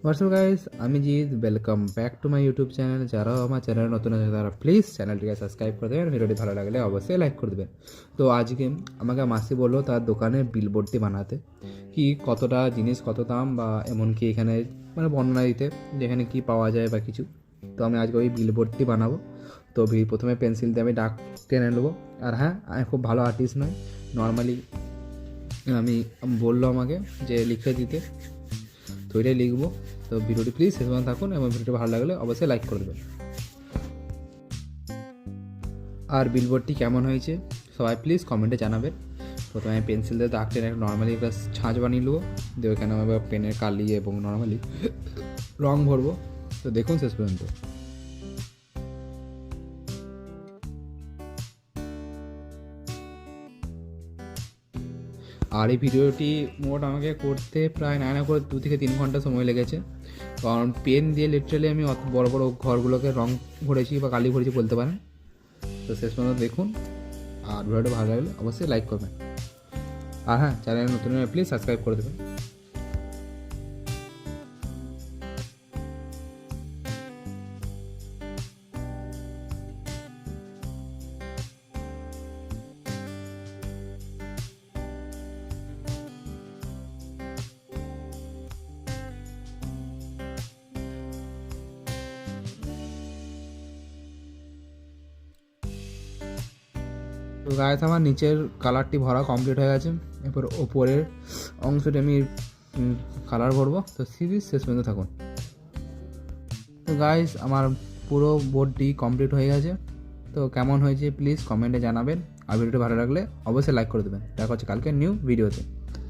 WhatsApp guys, আমি Jit. Welcome back to my YouTube channel. যারাও আমার চ্যানেল নতুন আছে তারা প্লিজ চ্যানেলটিকে সাবস্ক্রাইব করে দেবেন, ভিডিওটি ভালো লাগলে অবশ্যই লাইক করে দেবেন। তো আজকে আমাকে মাসি বললো তার দোকানে বিলবোর্ডটি বানাতে, কি কতটা জিনিস কত দাম বা এমনকি এখানে মানে বর্ণনা দিতে যেখানে কি পাওয়া যায় বা কিছু। তো আমি আজকে ওই বিলবোর্ডটি বানাবো। তো প্রথমে পেন্সিল দিয়ে আমি দাগ টেনে নেবো। আর হ্যাঁ, আমি খুব ভালো আর্টিস্ট নয়, নর্মালি আমি বললো আমাকে যে লিখে দিতে, তো এটাই লিখবো। তো ভিডিওটি প্লিজ শেষ পর্যন্ত থাকুন এবং ভিডিওটি ভালো লাগলে অবশ্যই লাইক করে দেবেন। আর বিলবোর্ডটি কেমন হয়েছে সবাই প্লিজ কমেন্টে জানাবেন। প্রথমে আমি পেন্সিল দিয়ে দাগ টেনে নর্মালি একটা ছাঁচ বানিয়ে নেবো, দিয়ে ওইখানে আমি পেনের কালি এবং নর্মালি রং ভরবো। তো দেখুন শেষ পর্যন্ত। আর এই ভিডিওটি মোট আমাকে করতে প্রায় না করে 2 থেকে 3 ঘন্টা সময় লেগেছে, কারণ পেন দিয়ে লিটারালি আমি অত বড় বড় ঘরগুলোকে রং ভরেছি বা কালি ভরেছি বলতে পারেন। তো শেষ পর্যন্ত দেখুন, আর ভিডিওটা ভালো লাগলে অবশ্যই লাইক করবেন। আর হ্যাঁ, চ্যানেল নতুন হলে প্লিজ সাবস্ক্রাইব করে দেবেন। তো গাইস, আমার নিচের কালারটি ভরা কমপ্লিট হয়ে গেছে। এরপর ওপরের অংশটি আমি কালার ভরবো। তো সিরিজ শেষ পর্যন্ত থাকুন। তো গাইস, আমার পুরো বোর্ডটি কমপ্লিট হয়ে গেছে। তো কেমন হয়েছে প্লিজ কমেন্টে জানাবেন। আর ভিডিওটি ভালো লাগলে অবশ্যই লাইক করে দেবেন। দেখা হচ্ছে কালকে নিউ ভিডিওতে।